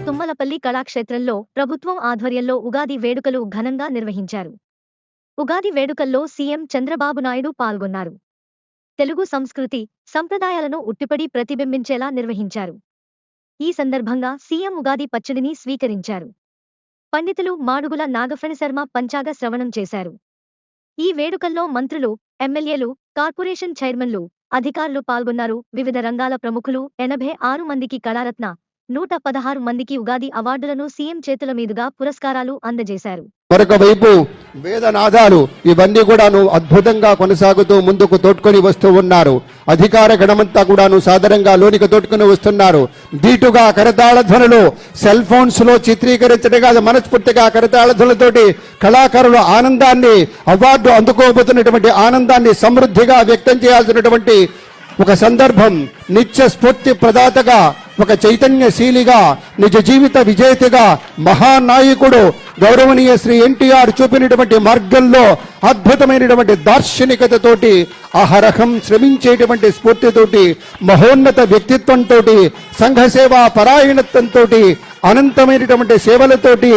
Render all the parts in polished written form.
తుమ్మలపల్లి కళాక్షేత్రంలో ప్రభుత్వం ఆధ్వర్యంలో ఉగాది వేడుకలు ఘనంగా నిర్వహించారు. ఉగాది వేడుకల్లో సీఎం చంద్రబాబు నాయుడు పాల్గొన్నారు. తెలుగు సంస్కృతి, సంప్రదాయాలను ఉట్టిపడి ప్రతిబింబించేలా నిర్వహించారు. ఈ సందర్భంగా సీఎం ఉగాది పచ్చడిని స్వీకరించారు. పండితులు మాడుగుల నాగఫణిశర్మ పంచాంగ శ్రవణం చేశారు. ఈ వేడుకల్లో మంత్రులు, ఎమ్మెల్యేలు, కార్పొరేషన్ చైర్మన్లు, అధికారులు పాల్గొన్నారు. వివిధ రంగాల ప్రముఖులు 86 మందికి కళారత్న, 116 మందికి ఉగాది అవార్డులను సీఎం చేతుల మీదుగా పురస్కారాలు అందజేశారు. మరొక వైపు వేదనాదాలు ఇవన్నీ కూడాను అద్భుతంగా కొనసాగుతూ ముందుకు తోడ్కొని వస్తూ ఉన్నారు. అధికార గణమంతా కూడాను సాధారణంగా లోనికి తోడ్కొని వస్తున్నారు. దీటుగా కరతాళ ధ్వనులు సెల్ ఫోన్స్ లో చిత్రీకరించడం కాదు, మనస్ఫూర్తిగా కరతాళ ధ్వనులతోటి కళాకారుల ఆనందాన్ని, అవార్డు అందుకోబోతున్నటువంటి ఆనందాన్ని సమృద్ధిగా వ్యక్తం చేయాల్సినటువంటి ఒక సందర్భం. నిత్య స్ఫూర్తి ప్రదాతగా, ఒక చైతన్యశీలిగా, నిజ జీవిత విజేతగా మహానాయకుడు గౌరవనీయ శ్రీ ఎన్టీఆర్ చూపినటువంటి మార్గంలో అద్భుతమైనటువంటి దార్శనికతతోటి, అహరహం శ్రమించేటువంటి స్ఫూర్తితోటి, మహోన్నత వ్యక్తిత్వంతో, సంఘసేవా పరాయణత్వంతో, అనంతమైనటువంటి సేవలతోటి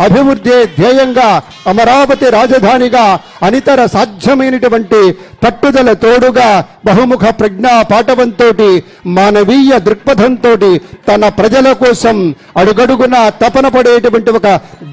అభివృద్ధి ధ్యేయంగా అమరావతి రాజధానిగా అనితర సాధ్యమైనటువంటి పట్టుదల తోడుగా బహుముఖ ప్రజ్ఞా పాటవంతో, మానవీయ దృక్పథంతో తన ప్రజల కోసం అడుగడుగున తపన పడేటువంటి ఒక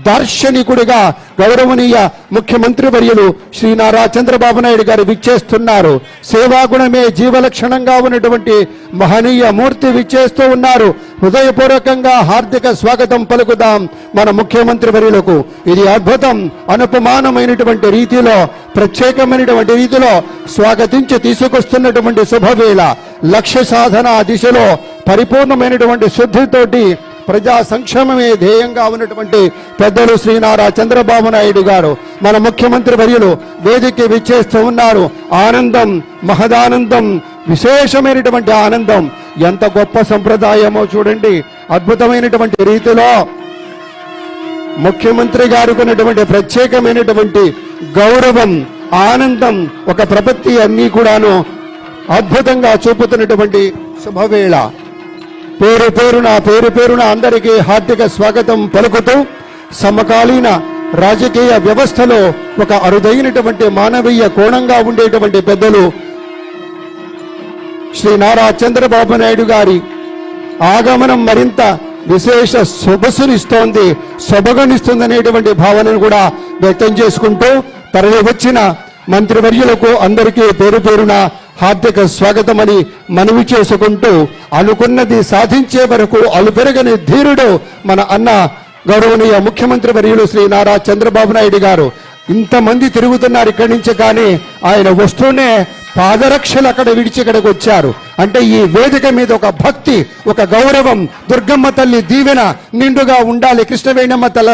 దార్శనికుడిగా గౌరవనీయ ముఖ్యమంత్రి వర్యులు శ్రీ నారా చంద్రబాబు నాయుడు గారు విచ్చేస్తున్నారు. సేవాగుణమే జీవలక్షణంగా ఉన్నటువంటి మహనీయ మూర్తి విచ్చేస్తూ ఉన్నారు. హృదయపూర్వకంగా హార్దిక స్వాగతం పలుకుదాం మన ముఖ్యమంత్రి వర్యులకు. ఇది అద్భుతం, అనుపమానమైనటువంటి రీతిలో, ప్రత్యేకమైనటువంటి రీతిలో స్వాగతించి తీసుకొస్తున్నటువంటి శుభవేళ. లక్ష్య సాధన దిశలో పరిపూర్ణమైనటువంటి శుద్ధితోటి ప్రజా సంక్షేమమే ధ్యేయంగా ఉన్నటువంటి పెద్దలు శ్రీ నారా చంద్రబాబు నాయుడు గారు మన ముఖ్యమంత్రి వర్యులు వేదికకి విచ్చేస్తూ ఉన్నారు. ఆనందం, మహదానందం, విశేషమైనటువంటి ఆనందం. ఎంత గొప్ప సంప్రదాయమో చూడండి. అద్భుతమైనటువంటి రీతిలో ముఖ్యమంత్రి గారికి ఉన్నటువంటి ప్రత్యేకమైనటువంటి గౌరవం, ఆనందం, ఒక ప్రపత్తి అన్నీ కూడాను అద్భుతంగా చూపుతున్నటువంటి శుభవేళ. పేరు పేరున అందరికీ హార్దిక స్వాగతం పలుకుతూ సమకాలీన రాజకీయ వ్యవస్థలో ఒక అరుదైనటువంటి మానవీయ కోణంగా ఉండేటువంటి పెద్దలు శ్రీ నారా చంద్రబాబు నాయుడు గారి ఆగమనం మరింత విశేష సొగసునిస్తోంది, సొబగనిస్తుందనేటువంటి భావనను కూడా వ్యక్తం చేసుకుంటూ తరలి వచ్చిన మంత్రివర్యులకు అందరికీ పేరున హార్దిక స్వాగతమని మనవి చేసుకుంటూ, అనుకున్నది సాధించే వరకు అలుపెరగని ధీరుడు మన అన్న గౌరవనీయ ముఖ్యమంత్రి వర్యులు శ్రీ నారా చంద్రబాబు నాయుడు గారు. ఇంతమంది తిరుగుతున్నారు ఇక్కడి నుంచి, కానీ ఆయన వస్తూనే పాదరక్షలు అక్కడ విడిచి ఇక్కడికి వచ్చారు. అంటే ఈ వేదిక మీద ఒక భక్తి, ఒక గౌరవం, దుర్గమ్మ తల్లి దీవెన నిండుగా ఉండాలి, కృష్ణవేణమ్మ తల,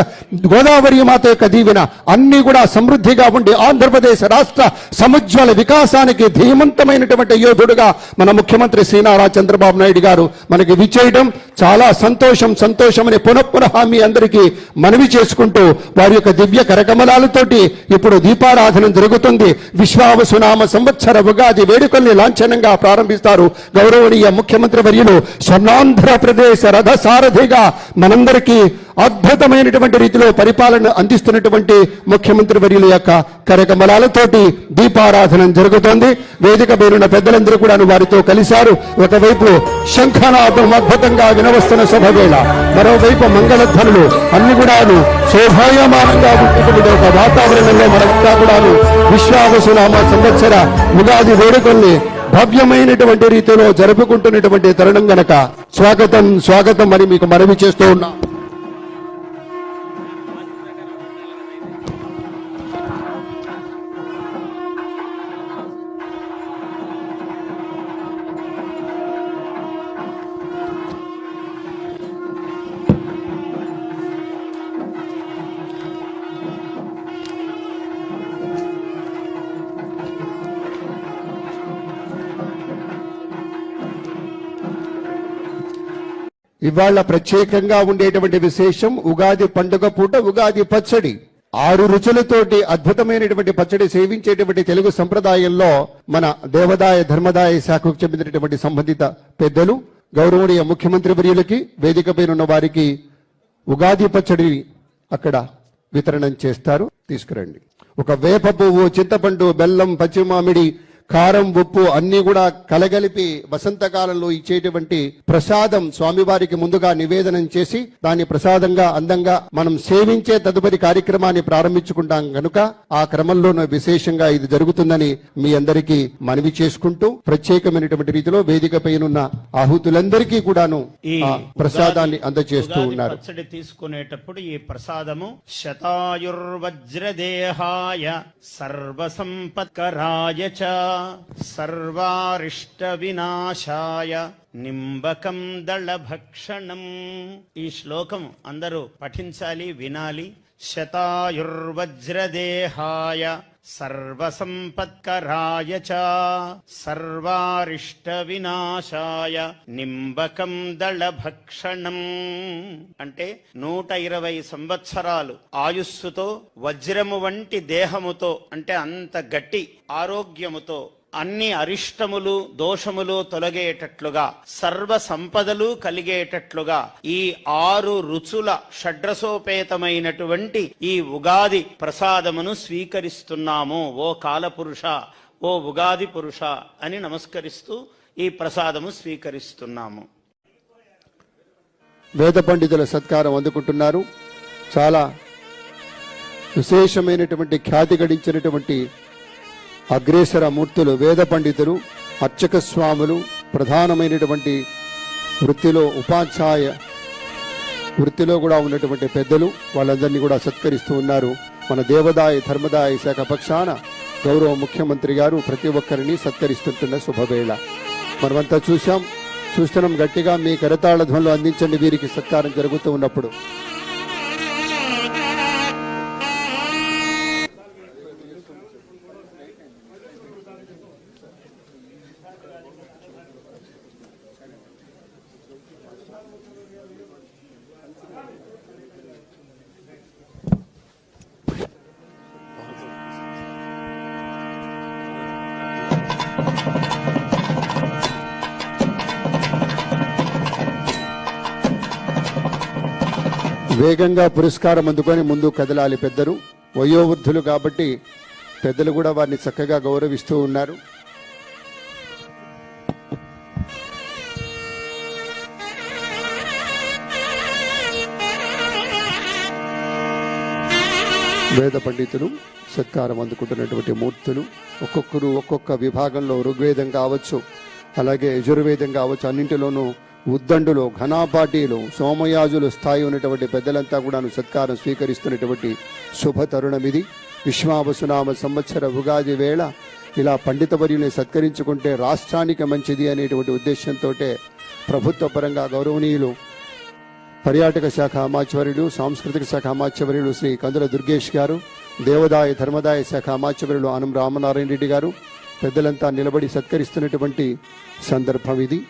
గోదావరి మాత యొక్క దీవెన అన్ని కూడా సమృద్ధిగా ఉండి ఆంధ్రప్రదేశ్ రాష్ట్ర సముజ్వల వికాసానికి ధీమంతమైనటువంటి యోధుడుగా మన ముఖ్యమంత్రి శ్రీ నారా చంద్రబాబు నాయుడు గారు మనకి విచ్చేయడం చాలా సంతోషమని పునః మీ అందరికీ మనవి చేసుకుంటూ, వారి యొక్క దివ్య కరకమలాలతోటి ఇప్పుడు దీపారాధన జరుగుతుంది. విశ్వావసునామ సంవత్సర ఉగాది వేడుకల్ని లాంఛనంగా ప్రారంభిస్తారు గౌరవనీయ ముఖ్యమంత్రి వర్యులు. స్వర్ణాంధ్రప్రదేశ్ రథసారథిగా మనందరికీ అద్భుతమైనటువంటి రీతిలో పరిపాలన అందిస్తున్నటువంటి ముఖ్యమంత్రి వర్యుల యొక్క కరకమలాలతోటి దీపారాధన జరుగుతోంది. వేదిక పేరున్న పెద్దలందరూ కూడా వారితో కలిశారు. ఒకవైపు శంఖనాదం అద్భుతంగా వినవస్తున్న శుభవేళ, మరోవైపు మంగళధ్వనులు అన్ని కూడాను శోభాయమానంగా ఉన్నటువంటి ఒక వాతావరణంలో మనంతా కూడాను విశ్వావసునామ సంవత్సర ఉగాది వేడుకల్ని భవ్యమైనటువంటి రీతిలో జరుపుకుంటున్నటువంటి తరుణం గనక స్వాగతం అని మీకు మనవి చేస్తూ ఉన్నాం. ఇవాళ ప్రత్యేకంగా ఉండేటువంటి విశేషం ఉగాది పండుగ పూట ఉగాది పచ్చడి. 6 రుచులతోటి అద్భుతమైనటువంటి పచ్చడి సేవించేటువంటి తెలుగు సంప్రదాయంలో మన దేవాదాయ ధర్మదాయ శాఖకు చెందినటువంటి సంబంధిత పెద్దలు గౌరవనీయ ముఖ్యమంత్రి వర్యులకి వేదికపై ఉన్న వారికి ఉగాది పచ్చడి అక్కడ వితరణం చేస్తారు. తీసుకురండి. ఒక వేప పువ్వు, చింతపండు, బెల్లం, పచ్చిమామిడి, కారం, ఉప్పు అన్ని కూడా కలగలిపి వసంతకాలంలో ఇచ్చేటువంటి ప్రసాదం స్వామివారికి ముందుగా నివేదనం చేసి దాన్ని ప్రసాదంగా అందంగా మనం సేవించే తదుపరి కార్యక్రమాన్ని ప్రారంభించుకుంటాం కనుక ఆ క్రమంలోనూ విశేషంగా ఇది జరుగుతుందని మీ అందరికీ మనవి చేసుకుంటూ ప్రత్యేకమైనటువంటి రీతిలో వేదికపైనున్న ఆహుతులందరికీ కూడాను ఆ ప్రసాదాన్ని అందజేస్తూ ఉన్నారు. పచ్చడి తీసుకునేటప్పుడు ఈ ప్రసాదము శతాయుర్వజ్రదేహాయ సర్వసంపత్కరాయ చ సర్వారిష్ట వినాశాయ నింబకం దళభక్షణం. ఈ శ్లోకం అందరూ పఠించాలి, వినాలి. శతాయుర్వజ్రదేహాయ సర్వసంపత్కరాయ చ సర్వారిష్ట వినాశాయ నింబకం దళభక్షణం. అంటే 120 సంవత్సరాలు ఆయుస్సుతో వజ్రము వంటి దేహముతో, అంటే అంత గట్టి ఆరోగ్యముతో అన్ని అరిష్టములు దోషములు తొలగేటట్లుగా సర్వ సంపదలు కలిగేటట్లుగా ఈ 6 రుచుల షడ్రసోపేతమైనటువంటి ఈ ఉగాది ప్రసాదమును స్వీకరిస్తున్నాము. ఓ కాలపురుష, ఓ ఉగాది పురుష అని నమస్కరిస్తూ ఈ ప్రసాదము స్వీకరిస్తున్నాము. వేద పండితుల సత్కారం అందుకుంటున్నారు. చాలా విశేషమైనటువంటి ఖ్యాతి గడించినటువంటి అగ్రేసర మూర్తులు వేద పండితులు, అర్చక స్వాములు, ప్రధానమైనటువంటి వృత్తిలో ఉపాధ్యాయ వృత్తిలో కూడా ఉన్నటువంటి పెద్దలు వాళ్ళందరినీ కూడా సత్కరిస్తూ ఉన్నారు. మన దేవాదాయ ధర్మదాయ శాఖ పక్షాన గౌరవ ముఖ్యమంత్రి గారు ప్రతి ఒక్కరిని సత్కరిస్తుంటున్న శుభవేళ మనమంతా చూస్తున్నాం. గట్టిగా మీ కరతాళ ధ్వనులు అందించండి వీరికి సత్కారం జరుగుతూ ఉన్నప్పుడు. వేగంగా పురస్కారం అందుకొని ముందు కదలాలి. పెద్దలు వయోవృద్ధులు కాబట్టి పెద్దలు కూడా వారిని చక్కగా గౌరవిస్తూ ఉన్నారు. వేద పండితులు సత్కారం అందుకుంటున్నటువంటి మూర్తులు ఒక్కొక్కరు ఒక్కొక్క విభాగంలో ఋగ్వేదం కావచ్చు, అలాగే యజుర్వేదం కావచ్చు, అన్నింటిలోనూ ఉద్దండులు, ఘనాపాటీలు, సోమయాజులు స్థాయి ఉన్నటువంటి పెద్దలంతా కూడా సత్కారం స్వీకరిస్తున్నటువంటి శుభ తరుణం ఇది. విశ్వావసునామ సంవత్సర ఉగాది వేళ ఇలా పండితవర్యుల్ని సత్కరించుకుంటే రాష్ట్రానికి మంచిది అనేటువంటి ఉద్దేశంతో ప్రభుత్వ పరంగా గౌరవనీయులు పర్యాటక శాఖ అమాత్యవర్యులు, సాంస్కృతిక శాఖ అమాత్యవర్యులు శ్రీ కందుల దుర్గేష్ గారు, దేవాదాయ ధర్మదాయ శాఖ అమాత్యవర్యులు ఆనం రామనారాయణ రెడ్డి గారు పెద్దలంతా నిలబడి సత్కరిస్తున్నటువంటి సందర్భం ఇది.